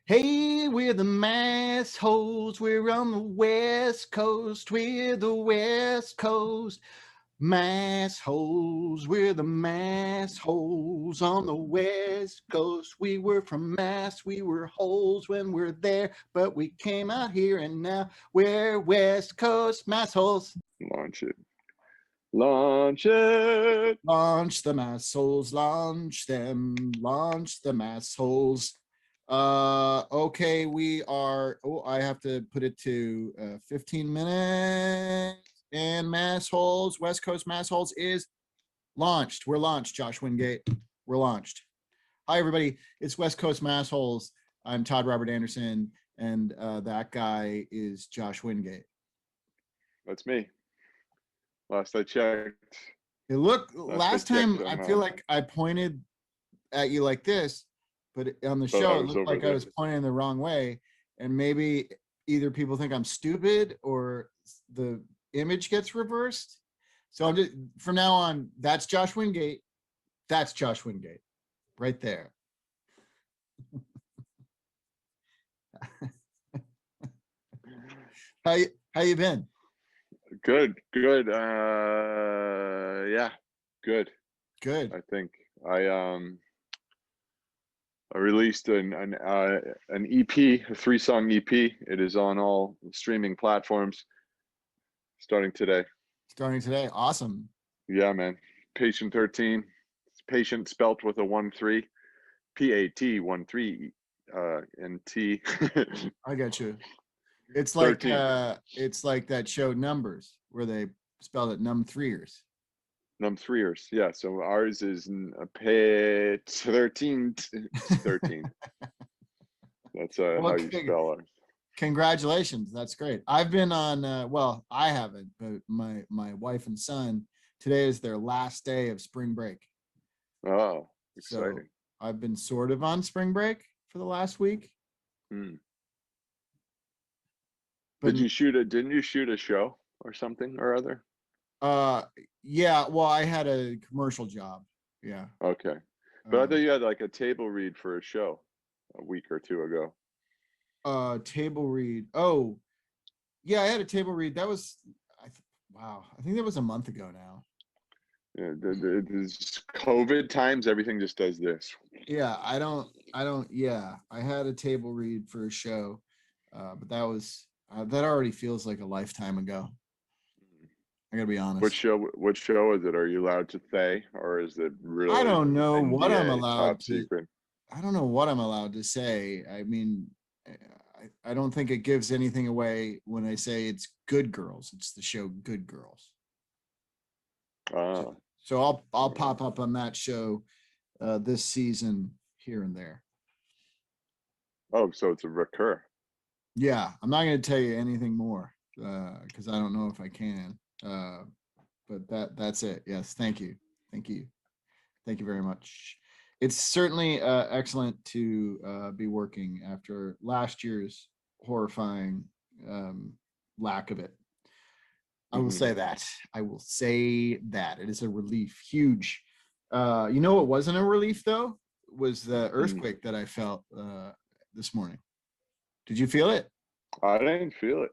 Hey, we're the Massholes. We're on the West Coast. We're the West Coast Massholes. We're the Massholes on the West Coast. We were from Mass. We were holes when we're there, but we came out here and now we're West Coast Massholes. Launch it. Launch it. Launch the Massholes. Launch them. Launch the Massholes. Okay, we are. Oh, I have to put it to 15 minutes. And Massholes, West Coast Massholes is launched. We're launched, Josh Wingate. We're launched. Hi, everybody. It's West Coast Massholes. I'm Todd Robert Anderson, and that guy is Josh Wingate. That's me. Last I checked. Last time I feel like I pointed at you like this, but on the show it looked like I was pointing the wrong way, and maybe either people think I'm stupid or the image gets reversed. So I'm just, from now on, that's Josh Wingate. That's Josh Wingate right there. How you been? Good. Yeah, good. I think I released an EP, a 3-song EP. It is on all streaming platforms starting today. Awesome. Yeah, man. Patient 13. Patient spelt with a 1-3. PAT 1-3 and T. I got you. It's like that show Numbers where they spelled it num-threers. Num-threers, yeah. So ours is pit 13. 13. That's how you spell ours. Congratulations, that's great. I've been on. Well, I haven't, but my wife and son. Today is their last day of spring break. Oh, exciting! So I've been sort of on spring break for the last week. But didn't you shoot a show or something or other? Yeah. Well, I had a commercial job. Yeah. Okay. But I thought you had like a table read for a show a week or two ago. Table read. Oh, yeah, I had a table read. That was, wow. I think that was a month ago now. Yeah, this COVID times, everything just does this. Yeah, I don't. Yeah, I had a table read for a show, but that was that already feels like a lifetime ago. I gotta be honest. What show is it? Are you allowed to say, or is it really? I don't know what I'm allowed top secret. I don't know what I'm allowed to say. I mean, I don't think it gives anything away when I say it's Good Girls. It's the show Good Girls. So I'll pop up on that show this season here and there. Oh, so it's a recur. Yeah, I'm not going to tell you anything more because I don't know if I can. But that's it. Yes, thank you very much. It's certainly excellent to be working after last year's horrifying lack of it. I will say that. It is a relief. Huge. You know what wasn't a relief though? Was the earthquake that I felt this morning. Did you feel it? I didn't feel it.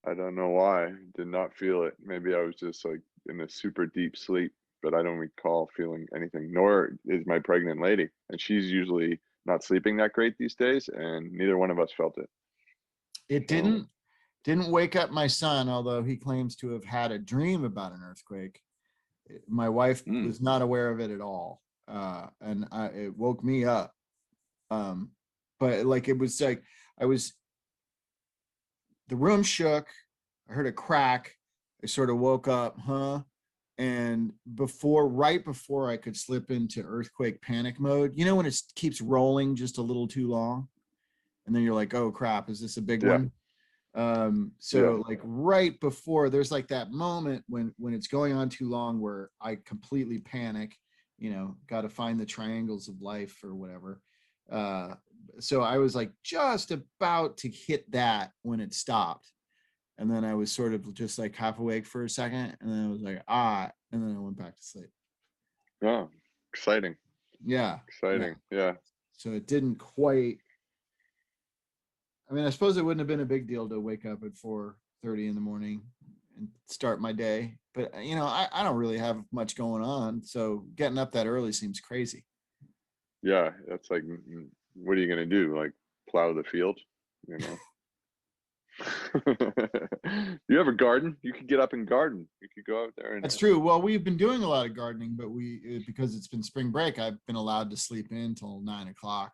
I don't know why. I did not feel it. Maybe I was just like in a super deep sleep, but I don't recall feeling anything, nor is my pregnant lady. And she's usually not sleeping that great these days, and neither one of us felt it. It didn't wake up my son, although he claims to have had a dream about an earthquake. My wife was not aware of it at all. And it woke me up. But like, it was like, the room shook. I heard a crack. I sort of woke up, and right before I could slip into earthquake panic mode, you know, when it keeps rolling just a little too long, and then you're like, oh crap, is this a big one? Like right before, there's like that moment when it's going on too long where I completely panic, you know, got to find the triangles of life or whatever. So I was like just about to hit that when it stopped. And then I was sort of just like half awake for a second. And then I was like, and then I went back to sleep. Oh, exciting. Yeah. Exciting. Yeah. So it didn't quite. I mean, I suppose it wouldn't have been a big deal to wake up at 4:30 in the morning and start my day. But I don't really have much going on, so getting up that early seems crazy. Yeah, that's like, what are you gonna do? Like plow the field, you know? You have a garden? You could get up and garden. You could go out there and That's true. Well, we've been doing a lot of gardening, but because it's been spring break, I've been allowed to sleep in until 9 o'clock.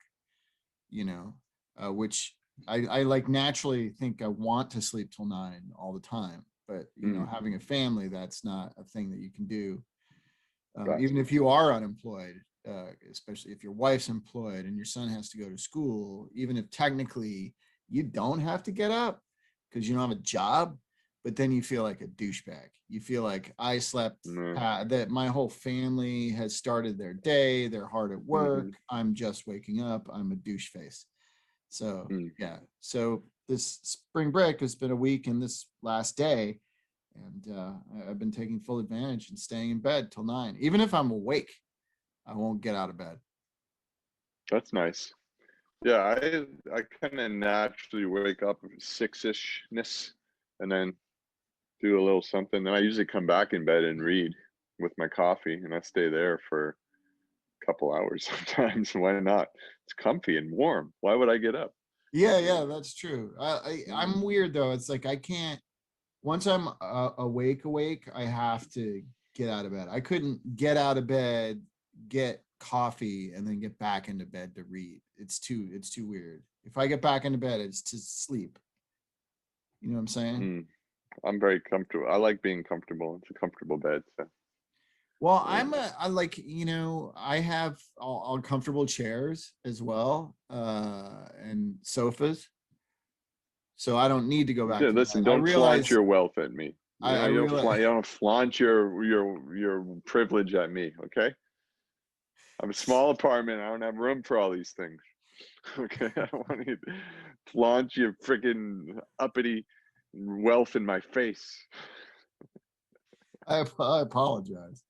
Which I like naturally think I want to sleep till 9 all the time, but having a family, that's not a thing that you can do. Even if you are unemployed, especially if your wife's employed and your son has to go to school, even if technically you don't have to get up because you don't have a job, but then you feel like a douchebag. You feel like I slept, that my whole family has started their day, they're hard at work. I'm just waking up. I'm a douche face. So yeah. So this spring break has been a week and this last day, and I've been taking full advantage and staying in bed till 9. Even if I'm awake, I won't get out of bed. That's nice. Yeah, I kind of naturally wake up 6-ishness and then do a little something. Then I usually come back in bed and read with my coffee, and I stay there for a couple hours sometimes. Why not? It's comfy and warm. Why would I get up? Yeah, that's true. I'm weird though. It's like I can't. Once I'm awake, I have to get out of bed. I couldn't get out of bed, get coffee, and then get back into bed to read. It's too weird. If I get back into bed, it's to sleep. You know what I'm saying? I'm very comfortable. I like being comfortable. It's a comfortable bed. So. Well, I like, I have all comfortable chairs as well, and sofas. So I don't need to go back Yeah, to listen, bed. I don't flaunt realize your wealth at me. You know, I realize you don't flaunt your privilege at me, okay? I'm a small apartment. I don't have room for all these things. Okay, I don't want you to flaunt your freaking uppity wealth in my face. I apologize.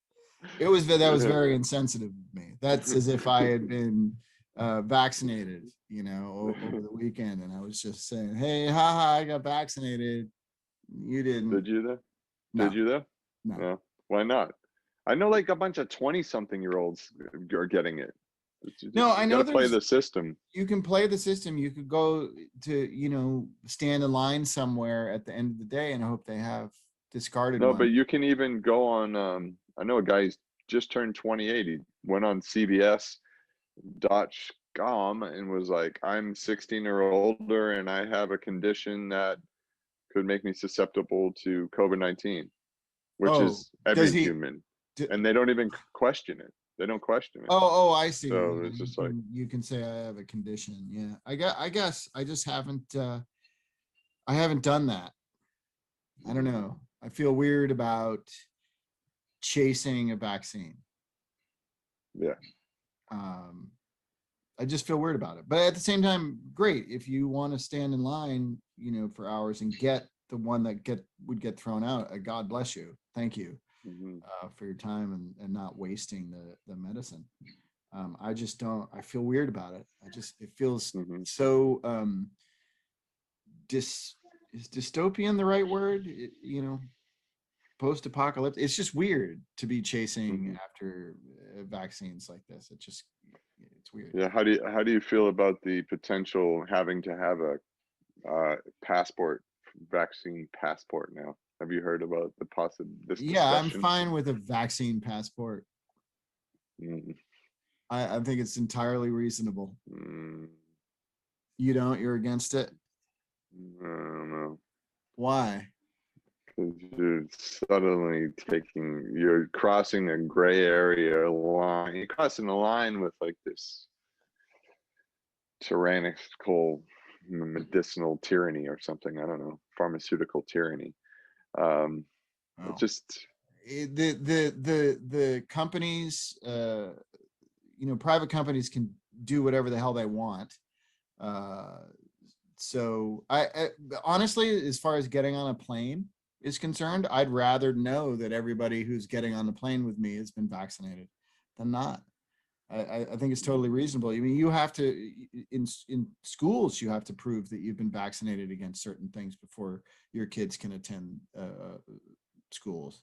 That was very insensitive of me. That's as if I had been vaccinated, over the weekend, and I was just saying, "Hey, haha, I got vaccinated. You didn't." Did you though? Did No, you though? no. No. Why not? I know like a bunch of 20-something-year-olds are getting it. No, I You got know to play the system. you can play the system. You could go to, stand in line somewhere at the end of the day and hope they have discarded No, but one. you can even go on. I know a guy who's just turned 28. He went on CBS.com and was like, "I'm 16 or older, and I have a condition that could make me susceptible to COVID-19," which Oh, is does every he? human, and they don't even question it. They don't question it. Oh, I see. So Yeah, it's just like, you can say I have a condition. Yeah, I guess I just haven't. I haven't done that. I don't know. I feel weird about chasing a vaccine. yeah. Um, I just feel weird about it. But at the same time, great if you want to stand in line, for hours and get the one that would get thrown out. God bless you. Thank you for your time and not wasting the medicine. I just don't. I feel weird about it. It feels so is dystopian the right word? Post-apocalyptic. It's just weird to be chasing after vaccines like this. It's weird. Yeah. How do you feel about the potential having to have a passport, vaccine passport now? Have you heard about this Yeah, I'm discussion? fine with a vaccine passport. Mm, I think it's entirely reasonable. mm, You don't? You're against it? I don't know. Why? Because you're crossing a gray area line. You're crossing a line with like this tyrannical medicinal tyranny or something. I don't know, pharmaceutical tyranny. It Oh. just The companies, private companies can do whatever the hell they want. So I honestly, as far as getting on a plane is concerned, I'd rather know that everybody who's getting on the plane with me has been vaccinated than not. I think it's totally reasonable. I mean, you have to, in schools, you have to prove that you've been vaccinated against certain things before your kids can attend schools.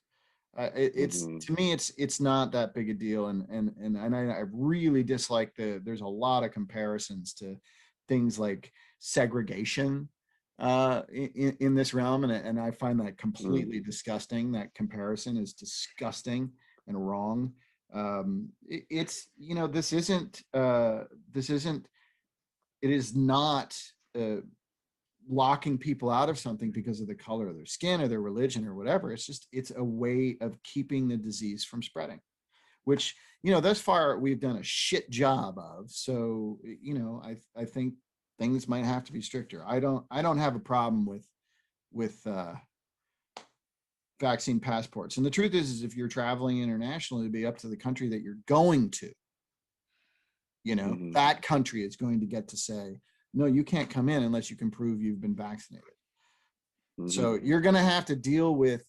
It's, Mm-hmm. to me, it's not that big a deal, and I really dislike there's a lot of comparisons to things like segregation in this realm, and I find that completely disgusting. That comparison is disgusting and wrong. It's, this isn't, it is not uh, locking people out of something because of the color of their skin or their religion or whatever. It's just, it's a way of keeping the disease from spreading, which, thus far we've done a shit job of. So, I think things might have to be stricter. I don't have a problem with vaccine passports. And the truth is if you're traveling internationally, it'd be up to the country that you're going to. Mm-hmm. That country is going to get to say, no, you can't come in unless you can prove you've been vaccinated. Mm-hmm. So you're going to have to deal with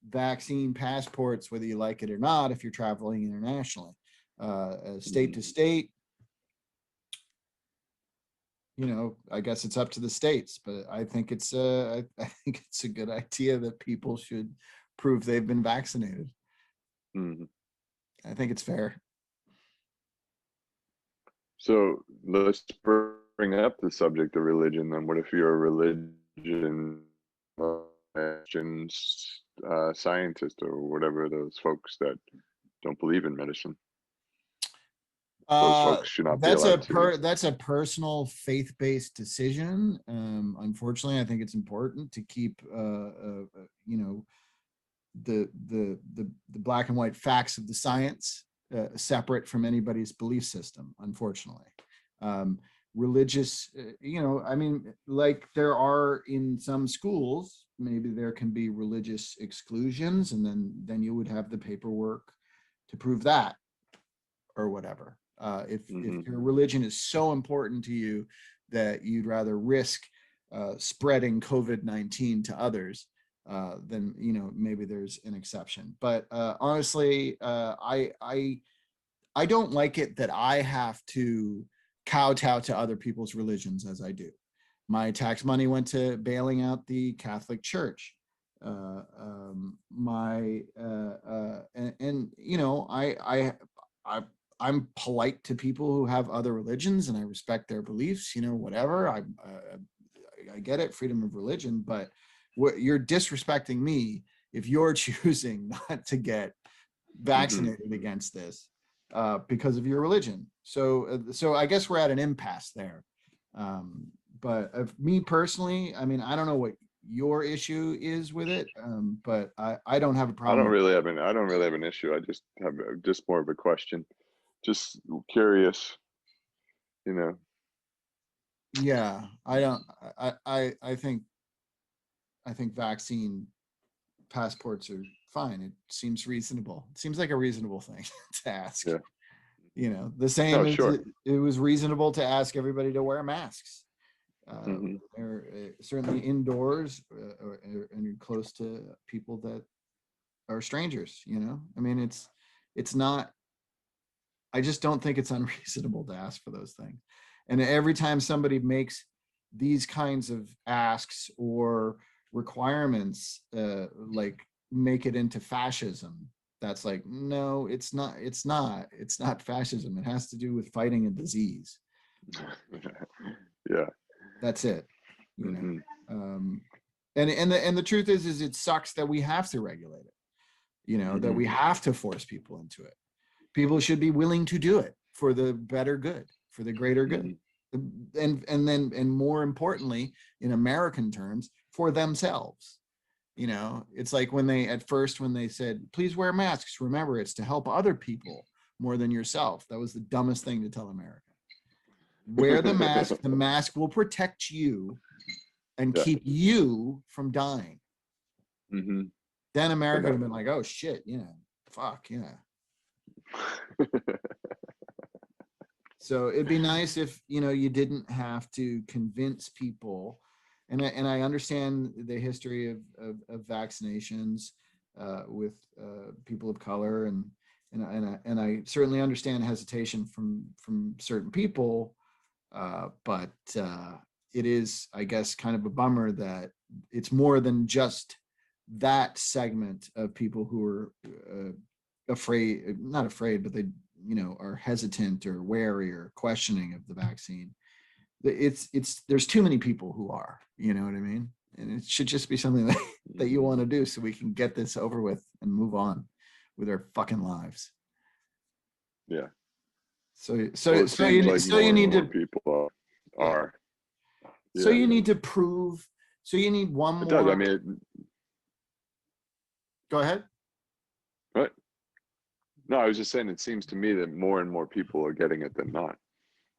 vaccine passports, whether you like it or not, if you're traveling internationally, state to state. I guess it's up to the states, but I think it's a good idea that people should prove they've been vaccinated. Mm-hmm. I think it's fair. So let's bring up the subject of religion then. What if you're a religion scientist or whatever, those folks that don't believe in medicine? Those folks should not be allowed to. That's a personal faith-based decision. Unfortunately, I think it's important to keep the black and white facts of the science separate from anybody's belief system. Unfortunately, religious, I mean, like there are in some schools, maybe there can be religious exclusions, and then you would have the paperwork to prove that or whatever. If your religion is so important to you that you'd rather risk spreading COVID-19 to others, then maybe there's an exception. But honestly, I don't like it that I have to kowtow to other people's religions as I do. My tax money went to bailing out the Catholic Church. I I'm polite to people who have other religions, and I respect their beliefs. Whatever. I get it, freedom of religion, but you're disrespecting me if you're choosing not to get Mm-hmm. vaccinated against this because of your religion. So I guess we're at an impasse there. But of me personally, I mean, I don't know what your issue is with it, but I don't have a I problem don't with it. really have an issue. I just have just more of a question. Just curious, you know. Yeah, I don't. I think vaccine passports are fine. It seems reasonable. It seems like a reasonable thing to ask. Yeah. The same No, as sure. it was reasonable to ask everybody to wear masks. Mm-hmm. Or certainly indoors and close to people that are strangers. I mean, it's not. I just don't think it's unreasonable to ask for those things. And every time somebody makes these kinds of asks or requirements, like make it into fascism, that's like, no, it's not fascism. It has to do with fighting a disease. Yeah. That's it. you know Mm-hmm. um and the truth is it sucks that we have to regulate it, that Mm-hmm. we have to force people into it. People should be willing to do it for the better good, for the greater good, Mm-hmm. and more importantly, in American terms, for themselves. It's like when they said, please wear masks, remember, it's to help other people more than yourself. That was the dumbest thing to tell America. Wear the mask. The mask will protect you and Yeah. keep you from dying. Mm-hmm. Then And America would that, have been like, oh shit, fuck, yeah. So it'd be nice if you didn't have to convince people, and I understand the history of vaccinations with people of color and and I certainly understand hesitation from certain people, but it is, I guess, kind of a bummer that it's more than just that segment of people who are afraid, not afraid, but they, are hesitant or wary or questioning of the vaccine. It's there's too many people who are, you know what I mean? And it should just be something that you want to do so we can get this over with and move on with our fucking lives. Yeah. So Well, it so seems you like so you more and need more to people are. so Yeah, you need to prove, so you need one it does. I more. mean, Go ahead. what? No, I was just saying, it seems to me that more and more people are getting it than not.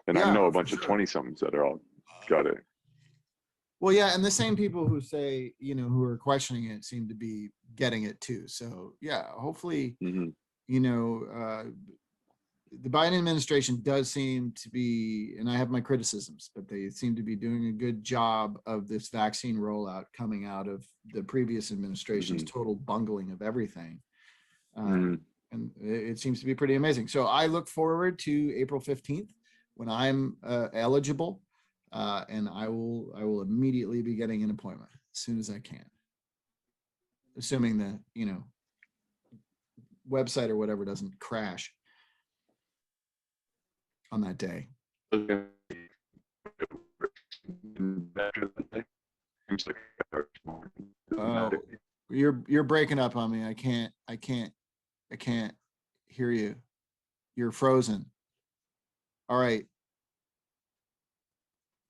And I know Yeah, a for bunch of sure. 20-somethings that are all got it. Well, yeah, and the same people who say, who are questioning it seem to be getting it too. So yeah, hopefully, Hmm. The Biden administration does seem to be, and I have my criticisms, but they seem to be doing a good job of this vaccine rollout coming out of the previous administration's Hmm. total bungling of everything. Hmm. And it seems to be pretty amazing. So I look forward to April 15th when I'm eligible, and I will immediately be getting an appointment as soon as I can, assuming the website or whatever doesn't crash on that day. Oh, you're breaking up on me. I can't hear you. You're frozen. All right,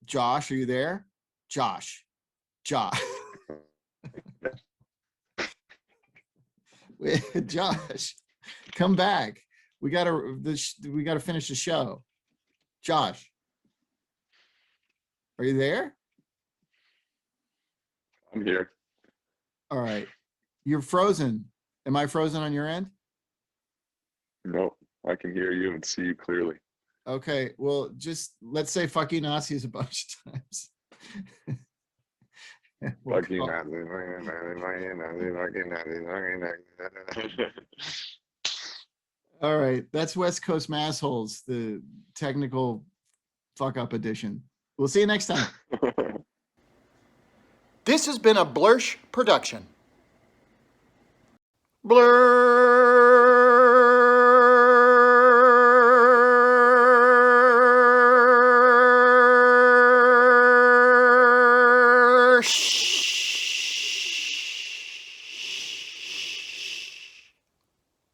Josh, are you there? Josh. Josh, come back. We gotta finish the show. Josh, are you there? I'm here. All right. You're frozen. Am I frozen on your end? No, I can hear you and see you clearly. Okay. Well, just let's say fucking Nazis a bunch of times. We'll Fucking call. All right. That's West Coast Massholes, the technical fuck up edition. We'll see you next time. This has been a Blursh production. Blursh.